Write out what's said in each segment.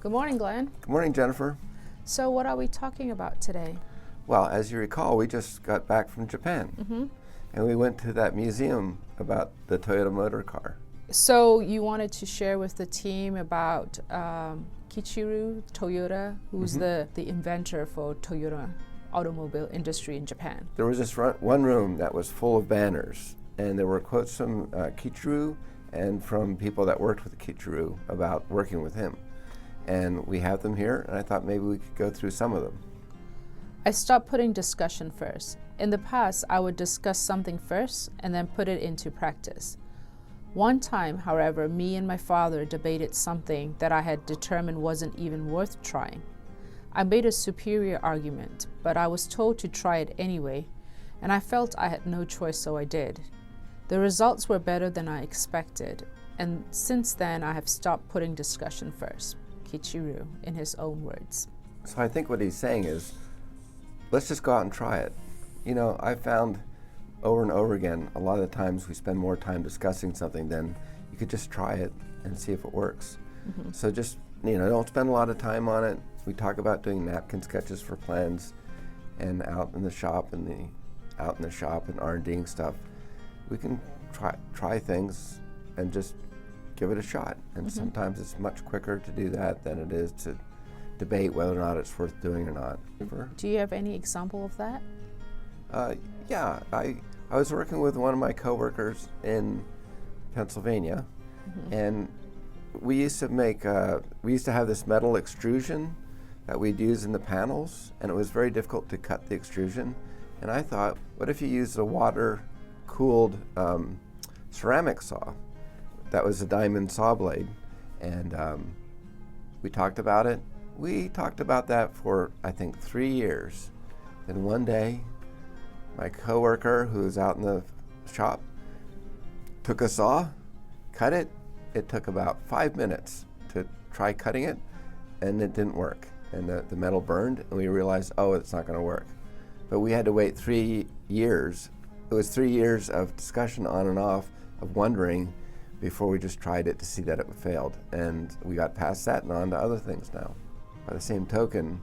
Good morning, Glenn. Good morning, Jennifer. So what are we talking about today? Well, as you recall, we just got back from Japan, and we went to that museum about the Toyota motor car. So you wanted to share with the team about Kiichiro Toyota, who's the inventor for Toyota automobile industry in Japan. There was this one room that was full of banners, and there were quotes from Kiichiro and from people that worked with Kiichiro about working with him. And we have them here, and I thought maybe we could go through some of them. I stopped putting discussion first. In the past, I would discuss something first and then put it into practice. One time, however, me and my father debated something that I had determined wasn't even worth trying. I made a superior argument, but I was told to try it anyway, and I felt I had no choice, so I did. The results were better than I expected, and since then I have stopped putting discussion first. Kiichiro, in his own words. So I think what he's saying is, let's just go out and try it. You know, I found over and over again, a lot of the times we spend more time discussing something than you could just try it and see if it works. So just, don't spend a lot of time on it. We talk about doing napkin sketches for plans and out in the shop and R&Ding stuff. We can try things and just give it a shot. And sometimes it's much quicker to do that than it is to debate whether or not it's worth doing or not. Do you have any example of that? Yeah, I was working with one of my coworkers in Pennsylvania, and we used to have this metal extrusion that we'd use in the panels, and it was very difficult to cut the extrusion. And I thought, what if you used a water-cooled ceramic saw? That was a diamond saw blade, and we talked about it. We talked about that for, I think, 3 years. Then one day, my coworker who was out in the shop took a saw, cut it. It took about 5 minutes to try cutting it, and it didn't work. And the metal burned, and we realized, oh, it's not going to work. But we had to wait 3 years. It was 3 years of discussion on and off, of wondering, before we just tried it to see that it failed. And we got past that and on to other things now. By the same token,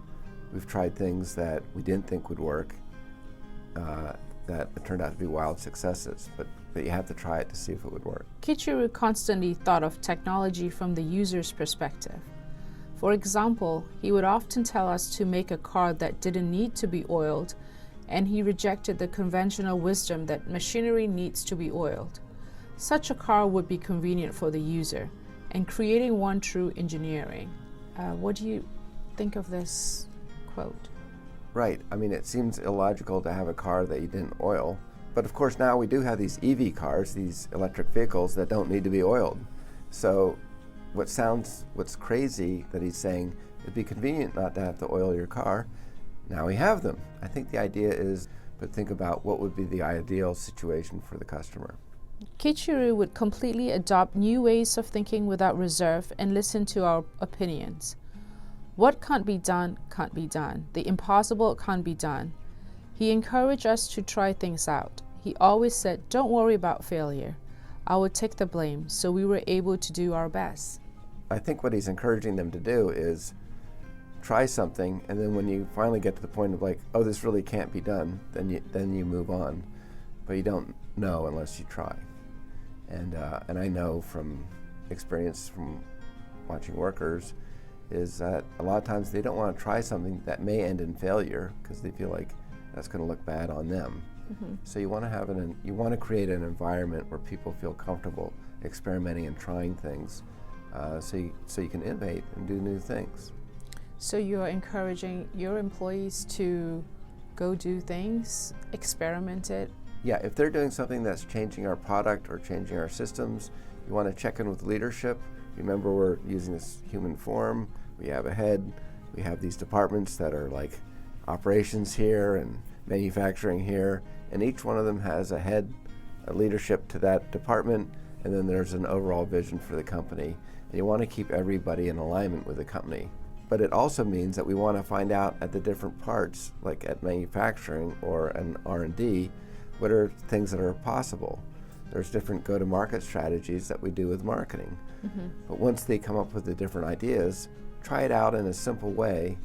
we've tried things that we didn't think would work, that it turned out to be wild successes, but you have to try it to see if it would work. Kiichiro constantly thought of technology from the user's perspective. For example, he would often tell us to make a car that didn't need to be oiled, and he rejected the conventional wisdom that machinery needs to be oiled. Such a car would be convenient for the user, and creating one true engineering. What do you think of this quote? Right. I mean, it seems illogical to have a car that you didn't oil. But of course, now we do have these EV cars, these electric vehicles that don't need to be oiled. So what's crazy that he's saying, it'd be convenient not to have to oil your car. Now we have them. I think the idea is, but think about what would be the ideal situation for the customer. Kiichiro would completely adopt new ways of thinking without reserve and listen to our opinions. What can't be done, can't be done. The impossible can't be done. He encouraged us to try things out. He always said, don't worry about failure. I would take the blame, so we were able to do our best. I think what he's encouraging them to do is try something, and then when you finally get to the point of like, oh, this really can't be done, then you move on. But you don't know unless you try. And I know from experience from watching workers is that a lot of times they don't want to try something that may end in failure because they feel like that's going to look bad on them. So you want to create an environment where people feel comfortable experimenting and trying things, so you can innovate and do new things. So you're encouraging your employees to go do things, experiment it. Yeah, if they're doing something that's changing our product or changing our systems, you want to check in with leadership. Remember, we're using this human form. We have a head. We have these departments that are like operations here and manufacturing here, and each one of them has a head, a leadership to that department, and then there's an overall vision for the company. And you want to keep everybody in alignment with the company. But it also means that we want to find out at the different parts, like at manufacturing or an R&D, what are things that are possible. There's different go-to-market strategies that we do with marketing. But once they come up with the different ideas, try it out in a simple way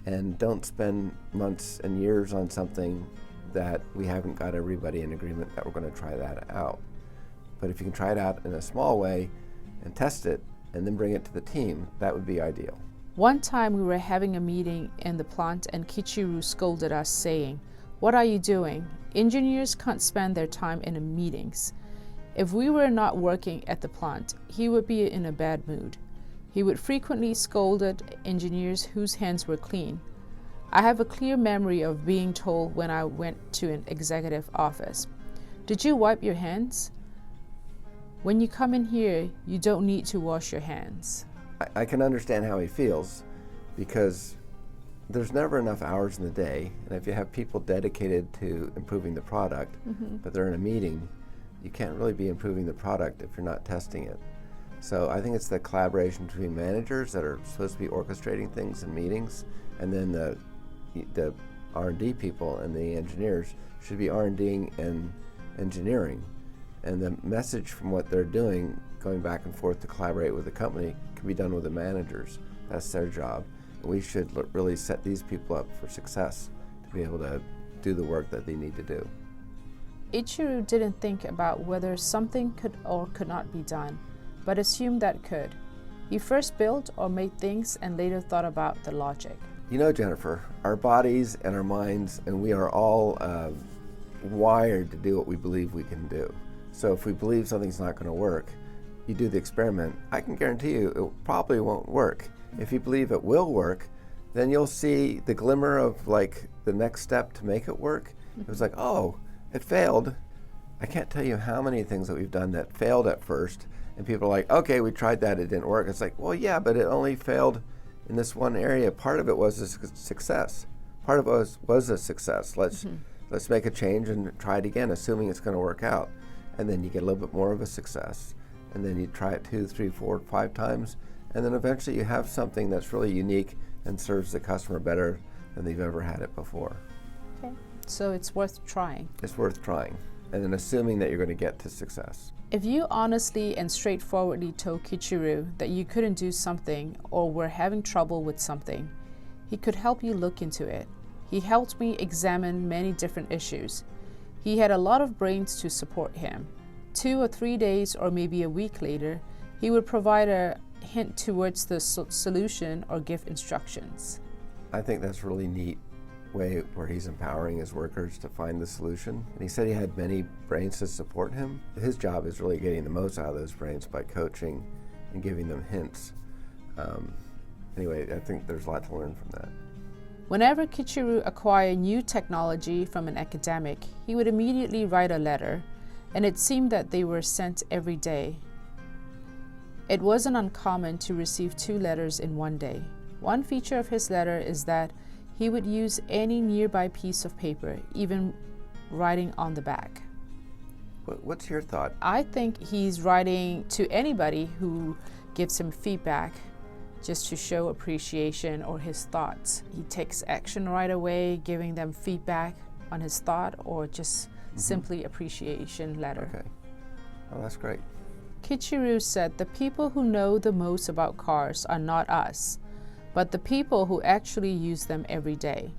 and don't spend months and years on something that we haven't got everybody in agreement that we're going to try that out. But if you can try it out in a small way and test it and then bring it to the team, that would be ideal. One time we were having a meeting in the plant and Kiichiro scolded us saying, "What are you doing? Engineers can't spend their time in meetings." If we were not working at the plant, he would be in a bad mood. He would frequently scold at engineers whose hands were clean. I have a clear memory of being told when I went to an executive office, "Did you wipe your hands? When you come in here, you don't need to wash your hands." I can understand how he feels because there's never enough hours in the day, and if you have people dedicated to improving the product, but they're in a meeting, you can't really be improving the product if you're not testing it. So I think it's the collaboration between managers that are supposed to be orchestrating things in meetings, and then the R&D people and the engineers should be R&Ding and engineering. And the message from what they're doing, going back and forth to collaborate with the company, can be done with the managers. That's their job. And we should really set these people up for success to be able to do the work that they need to do. Kiichiro didn't think about whether something could or could not be done, but assumed that could. He first built or made things and later thought about the logic. You know, Jennifer, our bodies and our minds, and we are all wired to do what we believe we can do. So if we believe something's not going to work, you do the experiment, I can guarantee you it probably won't work. If you believe it will work, then you'll see the glimmer of like the next step to make it work. It was like, oh, it failed. I can't tell you how many things that we've done that failed at first, and people are like, okay, we tried that, it didn't work. It's like, well, yeah, but it only failed in this one area. Part of it was a success. Part of it was a success. Let's make a change and try it again, assuming it's going to work out. And then you get a little bit more of a success. And then you try it 2, 3, 4, 5 times. And then eventually you have something that's really unique and serves the customer better than they've ever had it before. Okay, so it's worth trying. It's worth trying. And then assuming that you're going to get to success. If you honestly and straightforwardly told Kiichiro that you couldn't do something or were having trouble with something, he could help you look into it. He helped me examine many different issues. He had a lot of brains to support him. 2 or 3 days or maybe a week later, he would provide a hint towards the solution or give instructions. I think that's a really neat way where he's empowering his workers to find the solution. And he said he had many brains to support him. His job is really getting the most out of those brains by coaching and giving them hints. Anyway, I think there's a lot to learn from that. Whenever Kiichiro acquired new technology from an academic, he would immediately write a letter, and it seemed that they were sent every day. It wasn't uncommon to receive 2 letters in one day. One feature of his letter is that he would use any nearby piece of paper, even writing on the back. What's your thought? I think he's writing to anybody who gives him feedback just to show appreciation or his thoughts. He takes action right away, giving them feedback on his thought or just simply appreciation letter. Okay. Oh, that's great. Kiichiro said the people who know the most about cars are not us, but the people who actually use them every day.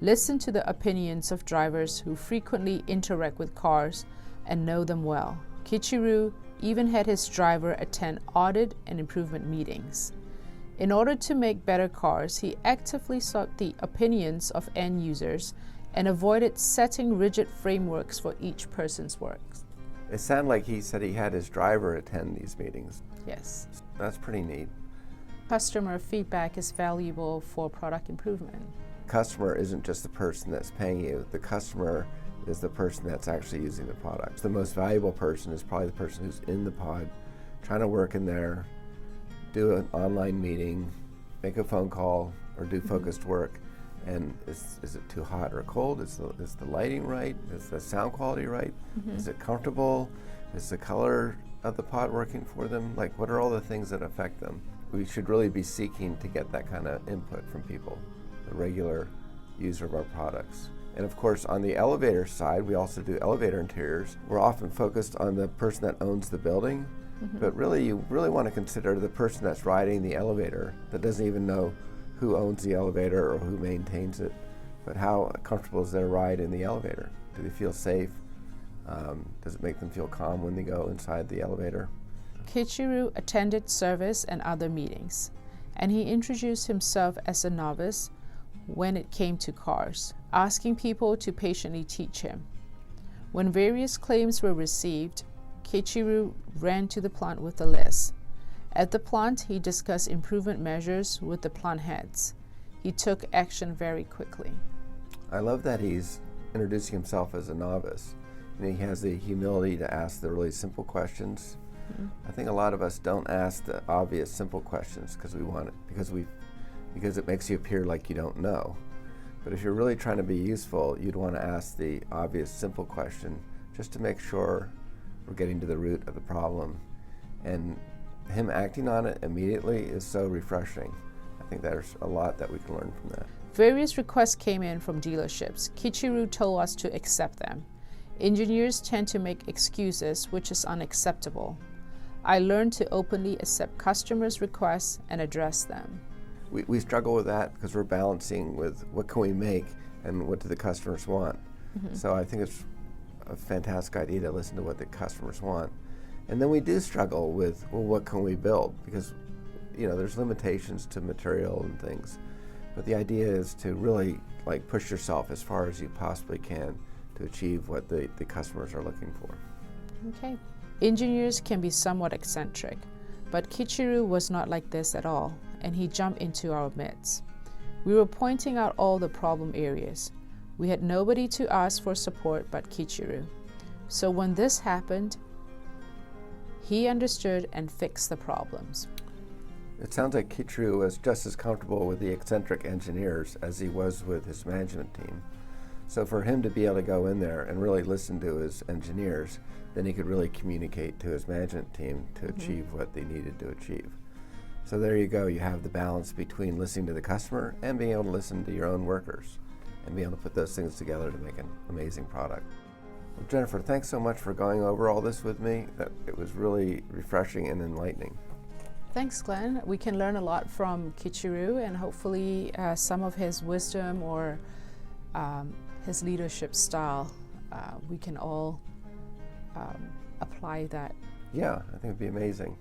Listen to the opinions of drivers who frequently interact with cars and know them well. Kiichiro even had his driver attend audit and improvement meetings. In order to make better cars, he actively sought the opinions of end users and avoided setting rigid frameworks for each person's works. It sounded like he said he had his driver attend these meetings. Yes. That's pretty neat. Customer feedback is valuable for product improvement. Customer isn't just the person that's paying you. The customer is the person that's actually using the product. The most valuable person is probably the person who's in the pod, trying to work in there, do an online meeting, make a phone call, or do focused work. And is it too hot or cold? Is the lighting right? Is the sound quality right? Is it comfortable? Is the color of the pod working for them? Like, what are all the things that affect them? We should really be seeking to get that kind of input from people, the regular user of our products. And of course, on the elevator side, we also do elevator interiors. We're often focused on the person that owns the building, but really you really want to consider the person that's riding the elevator that doesn't even know who owns the elevator or who maintains it, but how comfortable is their ride in the elevator? Do they feel safe? Does it make them feel calm when they go inside the elevator? Kiichiro attended service and other meetings, and he introduced himself as a novice when it came to cars, asking people to patiently teach him. When various claims were received, Kiichiro ran to the plant with a list. At the plant, he discussed improvement measures with the plant heads. He took action very quickly. I love that he's introducing himself as a novice. And he has the humility to ask the really simple questions. I think a lot of us don't ask the obvious simple questions because we want it, because it makes you appear like you don't know. But if you're really trying to be useful, you'd want to ask the obvious simple question just to make sure we're getting to the root of the problem. And him acting on it immediately is so refreshing. I think there's a lot that we can learn from that. Various requests came in from dealerships. Kiichiro told us to accept them. Engineers tend to make excuses, which is unacceptable. I learned to openly accept customers' requests and address them. We struggle with that because we're balancing with what can we make and what do the customers want. So I think it's a fantastic idea to listen to what the customers want. And then we do struggle with, well, what can we build? Because, there's limitations to material and things. But the idea is to really push yourself as far as you possibly can to achieve what the customers are looking for. Okay. Engineers can be somewhat eccentric, but Kiichiro was not like this at all, and he jumped into our midst. We were pointing out all the problem areas. We had nobody to ask for support but Kiichiro. So when this happened, he understood and fixed the problems. It sounds like Kiichiro was just as comfortable with the eccentric engineers as he was with his management team. So for him to be able to go in there and really listen to his engineers, then he could really communicate to his management team to achieve what they needed to achieve. So there you go. You have the balance between listening to the customer and being able to listen to your own workers and being able to put those things together to make an amazing product. Well, Jennifer, thanks so much for going over all this with me. It was really refreshing and enlightening. Thanks, Glenn. We can learn a lot from Kiichiro, and hopefully some of his wisdom or his leadership style, we can all apply that. Yeah, I think it'd be amazing.